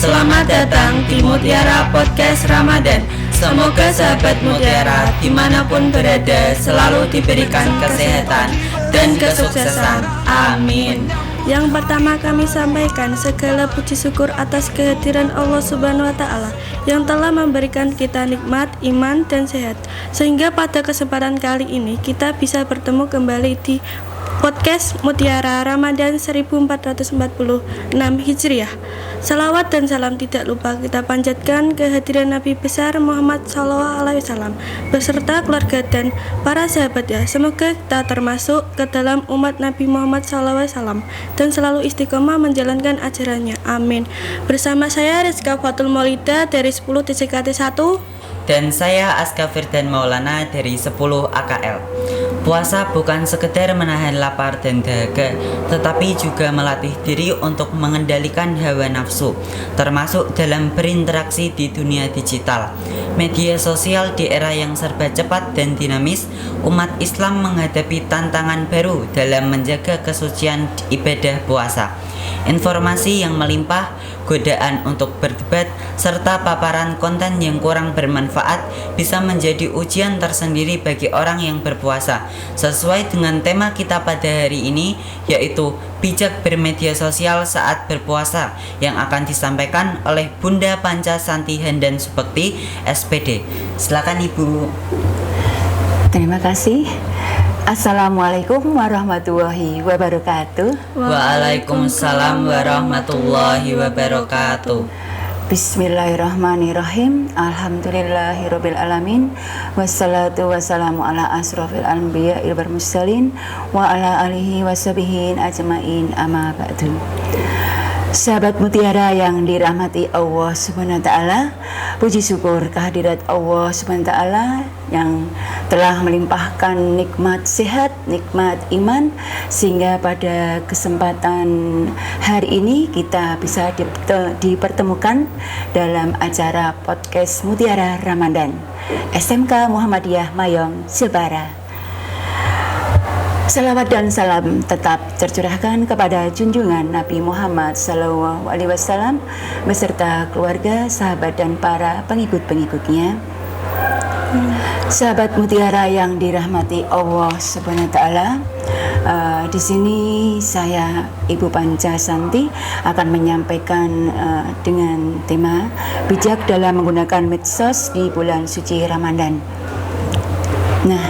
Selamat datang di Mutiara Podcast Ramadan. Semoga sahabat Mutiara dimanapun berada selalu diberikan kesehatan dan kesuksesan. Amin. Yang pertama kami sampaikan segala puji syukur atas kehadiran Allah Subhanahu wa Ta'ala yang telah memberikan kita nikmat, iman, dan sehat, sehingga pada kesempatan kali ini kita bisa bertemu kembali di podcast Mutiara Ramadan 1446 Hijriah. Salawat dan salam tidak lupa kita panjatkan kehadiran Nabi besar Muhammad SAW beserta keluarga dan para sahabatnya. Semoga kita termasuk ke dalam umat Nabi Muhammad SAW dan selalu istiqomah menjalankan ajarannya. Amin. Bersama saya Rizka Fatul Maulida dari 10 DCKT 1 dan saya Aska Firdan Maulana dari 10 AKL. Puasa bukan sekedar menahan lapar dan dahaga, tetapi juga melatih diri untuk mengendalikan hawa nafsu, termasuk dalam berinteraksi di dunia digital. Media sosial di era yang serba cepat dan dinamis, umat Islam menghadapi tantangan baru dalam menjaga kesucian ibadah puasa. Informasi yang melimpah, godaan untuk berdebat, serta paparan konten yang kurang bermanfaat bisa menjadi ujian tersendiri bagi orang yang berpuasa. Sesuai dengan tema kita pada hari ini, yaitu bijak bermedia sosial saat berpuasa, yang akan disampaikan oleh Bunda Panca Santi Handan Subekti, SPD. Silakan Ibu. Terima kasih. Assalamualaikum warahmatullahi wabarakatuh. Waalaikumsalam warahmatullahi wabarakatuh. Bismillahirrahmanirrahim. Alhamdulillahirabbil alamin. Wassalatu wassalamu ala asrofil anbiya'il wal mursalin wa ala alihi washabihi ajmain, amma ba'du. Sahabat Mutiara yang dirahmati Allah Subhanahu wa Ta'ala, puji syukur kehadirat Allah Subhanahu wa Ta'ala yang telah melimpahkan nikmat sehat, nikmat iman, sehingga pada kesempatan hari ini kita bisa dipertemukan dalam acara podcast Mutiara Ramadan SMK Muhammadiyah Mayong Jepara. Salawat dan salam tetap tercurahkan kepada junjungan Nabi Muhammad SAW beserta keluarga, sahabat, dan para pengikut-pengikutnya. Sahabat Mutiara yang dirahmati Allah Subhanahu wa Ta'ala, di sini saya Ibu Panca Santi akan menyampaikan dengan tema bijak dalam menggunakan medsos di bulan suci Ramadan. Nah,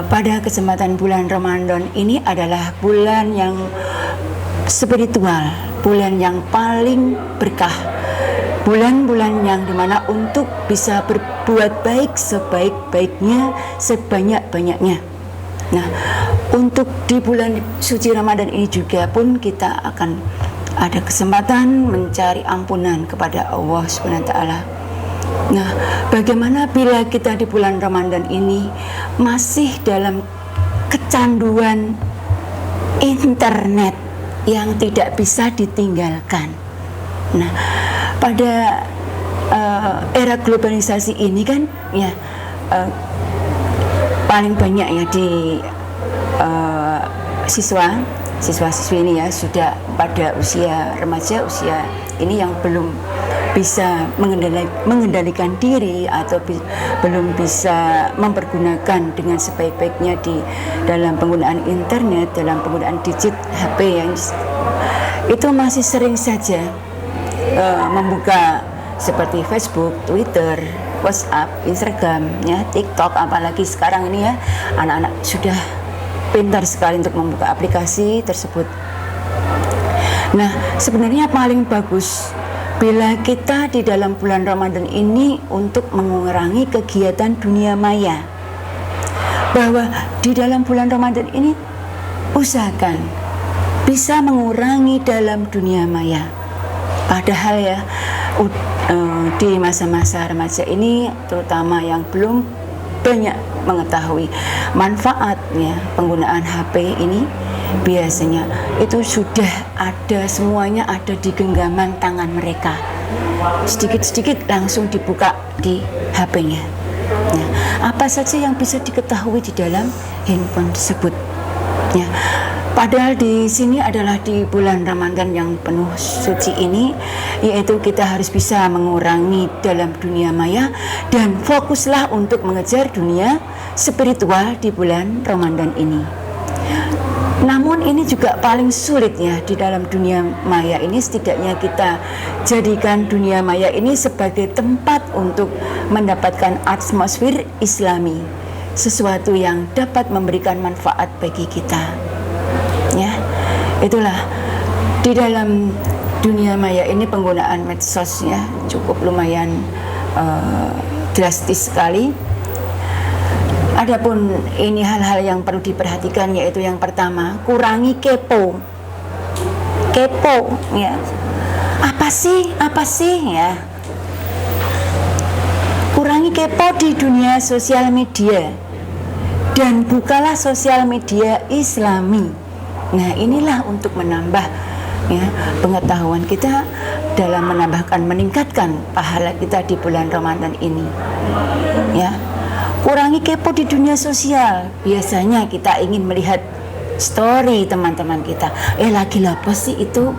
pada kesempatan bulan Ramadan ini adalah bulan yang spiritual, bulan yang paling berkah, bulan-bulan yang dimana untuk bisa berbuat baik sebaik-baiknya, sebanyak-banyaknya. Nah, untuk di bulan suci Ramadan ini juga pun kita akan ada kesempatan mencari ampunan kepada Allah Subhanahu wa Ta'ala. Nah, bagaimana bila kita di bulan Ramadan ini masih dalam kecanduan internet yang tidak bisa ditinggalkan? Nah, pada era globalisasi ini kan ya paling banyak ya di siswa-siswi ini ya sudah pada usia remaja, usia ini yang belum bisa mengendalikan diri atau belum bisa mempergunakan dengan sebaik-baiknya di dalam penggunaan internet, dalam penggunaan digit HP yang itu masih sering saja membuka seperti Facebook, Twitter, WhatsApp, Instagram, ya, TikTok, apalagi sekarang ini ya anak-anak sudah pintar sekali untuk membuka aplikasi tersebut. Nah, sebenarnya paling bagus bila kita di dalam bulan Ramadan ini untuk mengurangi kegiatan dunia maya. Bahwa di dalam bulan Ramadan ini usahakan bisa mengurangi dalam dunia maya. Padahal ya di masa-masa remaja ini terutama yang belum banyak mengetahui manfaatnya penggunaan HP ini, biasanya itu sudah ada, semuanya ada di genggaman tangan mereka. Sedikit-sedikit langsung dibuka di HP-nya. Nah, apa saja yang bisa diketahui di dalam handphone tersebut? Ya, Padahal di sini adalah di bulan Ramadan yang penuh suci ini, yaitu kita harus bisa mengurangi dalam dunia maya dan fokuslah untuk mengejar dunia spiritual di bulan Ramadan ini. Namun ini juga paling sulit ya di dalam dunia maya ini. Setidaknya kita jadikan dunia maya ini sebagai tempat untuk mendapatkan atmosfer Islami, sesuatu yang dapat memberikan manfaat bagi kita. Ya, itulah di dalam dunia maya ini penggunaan medsos ya cukup lumayan drastis sekali. Adapun ini hal-hal yang perlu diperhatikan, yaitu yang pertama, kurangi kepo ya. Apa sih ya, kurangi kepo di dunia sosial media dan bukalah sosial media Islami. Nah, inilah untuk menambah ya pengetahuan kita dalam meningkatkan pahala kita di bulan Ramadan ini ya. Kurangi kepo di dunia sosial. Biasanya kita ingin melihat story teman-teman kita. Lagi apa sih itu?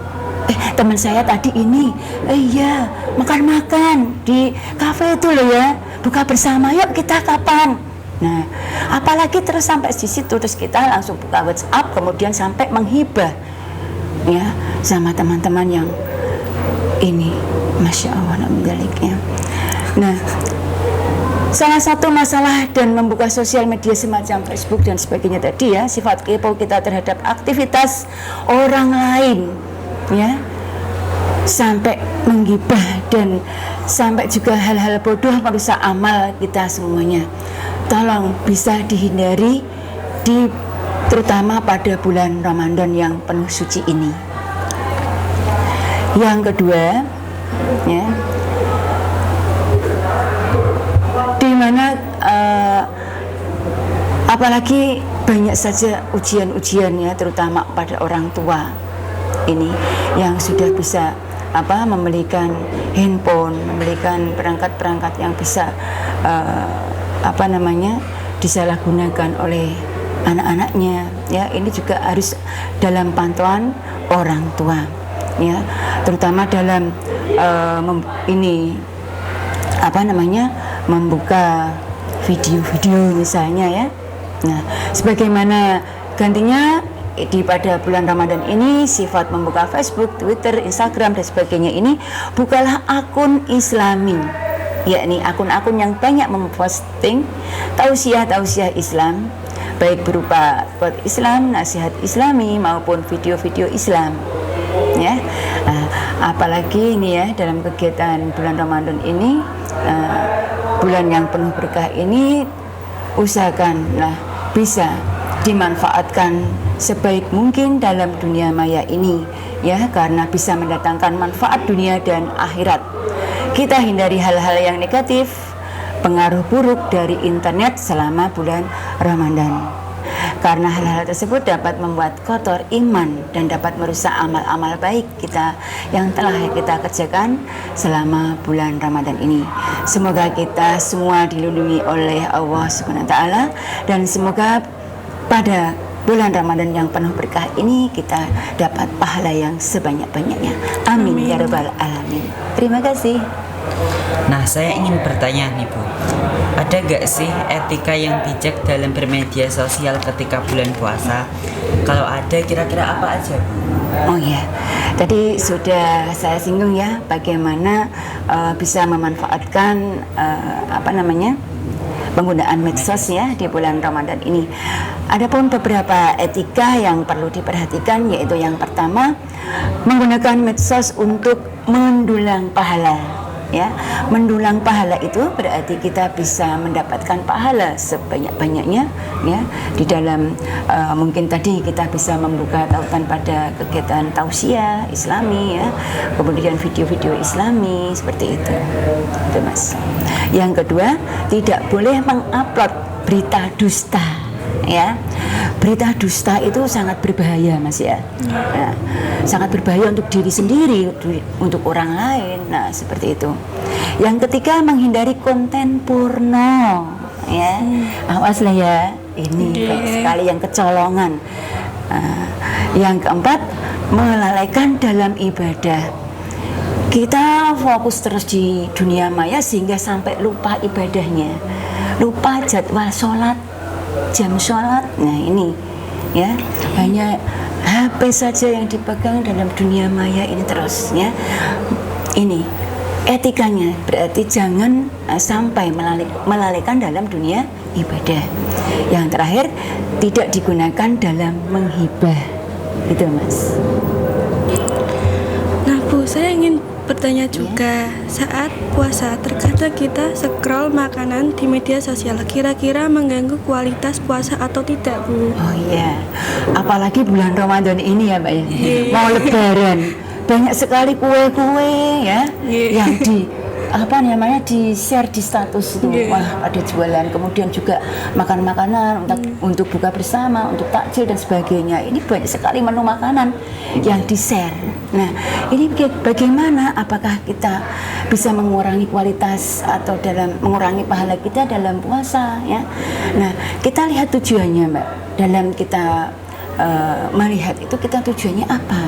Teman saya tadi ini. Iya, makan-makan di kafe itu loh ya. Buka bersama, yuk kita kapan? Nah, apalagi terus sampai di situ, terus kita langsung buka WhatsApp, kemudian sampai menghibah ya sama teman-teman yang ini. Masya Allah, ya. Nah, salah satu masalah dan membuka sosial media semacam Facebook dan sebagainya tadi ya, sifat kepo kita terhadap aktivitas orang lain ya, sampai menggibah dan sampai juga hal-hal bodoh merusak amal kita semuanya. Tolong bisa dihindari terutama pada bulan Ramadan yang penuh suci ini. Yang kedua ya, dimana apalagi banyak saja ujian-ujian ya, terutama pada orang tua ini yang sudah bisa membelikan handphone, membelikan perangkat-perangkat yang bisa disalahgunakan oleh anak-anaknya ya. Ini juga harus dalam pantauan orang tua ya, terutama dalam membuka video-video misalnya ya. Nah, sebagaimana gantinya pada bulan Ramadan ini, sifat membuka Facebook, Twitter, Instagram dan sebagainya ini, bukalah akun Islami, yakni akun-akun yang banyak memposting tausiah Islam, baik berupa quote Islam, nasihat Islami maupun video-video Islam ya. Apalagi ini ya, dalam kegiatan bulan Ramadan ini, bulan yang penuh berkah ini, usahakanlah bisa dimanfaatkan sebaik mungkin dalam dunia maya ini ya, karena bisa mendatangkan manfaat dunia dan akhirat. Kita hindari hal-hal yang negatif, pengaruh buruk dari internet selama bulan Ramadan, karena hal-hal tersebut dapat membuat kotor iman dan dapat merusak amal-amal baik kita yang telah kita kerjakan selama bulan Ramadan ini. Semoga kita semua dilindungi oleh Allah Subhanahu wa taala, dan semoga pada bulan Ramadan yang penuh berkah ini kita dapat pahala yang sebanyak-banyaknya. Amin ya rabbal alamin. Terima kasih. Nah, saya ingin bertanya nih Bu, ada gak sih etika yang bijak dalam bermedia sosial ketika bulan puasa? Kalau ada, kira-kira apa aja Bu? Oh ya, tadi sudah saya singgung ya, bagaimana bisa memanfaatkan penggunaan medsos ya di bulan Ramadan ini. Adapun beberapa etika yang perlu diperhatikan, yaitu yang pertama, menggunakan medsos untuk mendulang pahala. Ya, mendulang pahala itu berarti kita bisa mendapatkan pahala sebanyak-banyaknya ya. Di dalam mungkin tadi kita bisa membuka tautan pada kegiatan tausiah Islami ya, kemudian video-video Islami seperti itu. Itu Mas. Yang kedua, tidak boleh mengupload berita dusta ya. Berita dusta itu sangat berbahaya Mas ya. Nah, sangat berbahaya untuk diri sendiri, untuk orang lain. Nah, seperti itu. Yang ketiga, menghindari konten porno ya. Awas lah ya, ini sekali yang kecolongan. Yang keempat, melalaikan dalam ibadah. Kita fokus terus di dunia maya sehingga sampai lupa ibadahnya, lupa jadwal sholat, jam sholat. Nah ini ya, hanya HP saja yang dipegang dalam dunia maya ini terus ya. Ini etikanya, berarti jangan sampai melalaikan dalam dunia ibadah. Yang terakhir, tidak digunakan dalam menghibah. Itu Mas. Nah Bu, saya ingin bertanya juga, saat puasa terkadang kita scroll makanan di media sosial, kira-kira mengganggu kualitas puasa atau tidak Bu? Oh iya, apalagi bulan Ramadan ini ya Mbak ya, mau lebaran, banyak sekali kue-kue ya, yang di share di status itu. Wah, ada jualan, kemudian juga makan-makanan untuk buka bersama, untuk takjil dan sebagainya. Ini banyak sekali menu makanan yang di share. Nah, ini bagaimana? Apakah kita bisa mengurangi kualitas atau mengurangi pahala kita dalam puasa ya? Nah, kita lihat tujuannya Mbak. Dalam kita melihat itu, kita tujuannya apa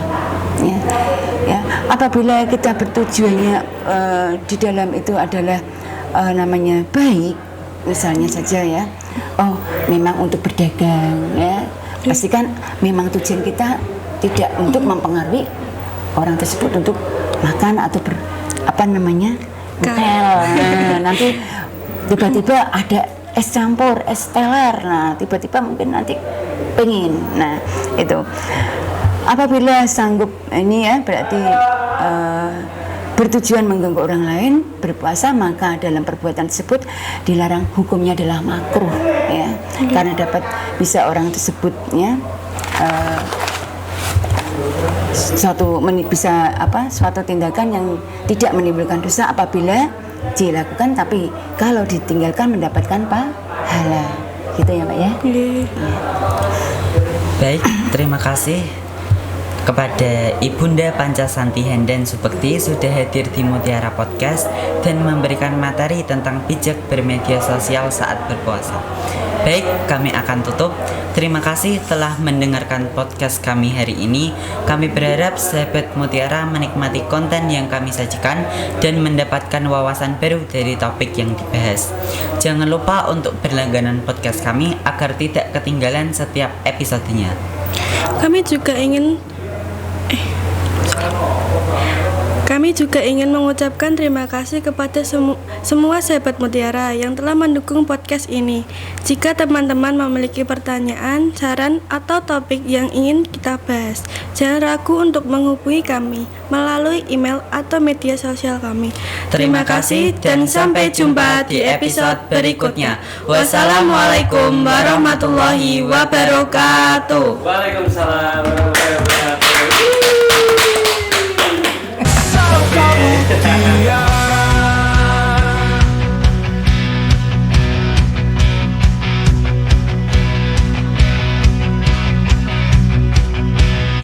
ya, apabila kita bertujuannya di dalam itu adalah namanya baik, misalnya saja ya, oh memang untuk berdagang ya, pastikan memang tujuan kita tidak untuk mempengaruhi orang tersebut untuk makan atau hotel. Nanti tiba-tiba ada es campur, es teler, nah tiba-tiba mungkin nanti pengen. Nah itu apabila sanggup ini ya, berarti bertujuan mengganggu orang lain berpuasa, maka dalam perbuatan tersebut dilarang, hukumnya adalah makruh ya, karena dapat bisa orang tersebut ya suatu tindakan yang tidak menimbulkan dosa apabila dilakukan, tapi kalau ditinggalkan mendapatkan pahala, gitu ya Mbak ya. Baik, terima kasih kepada Ibunda Pancasanti Henden Subekti sudah hadir di Mutiara Podcast dan memberikan materi tentang bijak bermedia sosial saat berpuasa. Baik, kami akan tutup. Terima kasih telah mendengarkan podcast kami hari ini. Kami berharap sahabat Mutiara menikmati konten yang kami sajikan dan mendapatkan wawasan baru dari topik yang dibahas. Jangan lupa untuk berlangganan podcast kami agar tidak ketinggalan setiap episodenya. Kami juga ingin mengucapkan terima kasih kepada semua sahabat Mutiara yang telah mendukung podcast ini. Jika teman-teman memiliki pertanyaan, saran, atau topik yang ingin kita bahas, jangan ragu untuk menghubungi kami melalui email atau media sosial kami. Terima kasih dan sampai jumpa di episode berikutnya. Wassalamualaikum warahmatullahi wabarakatuh. Waalaikumsalam warahmatullahi wabarakatuh.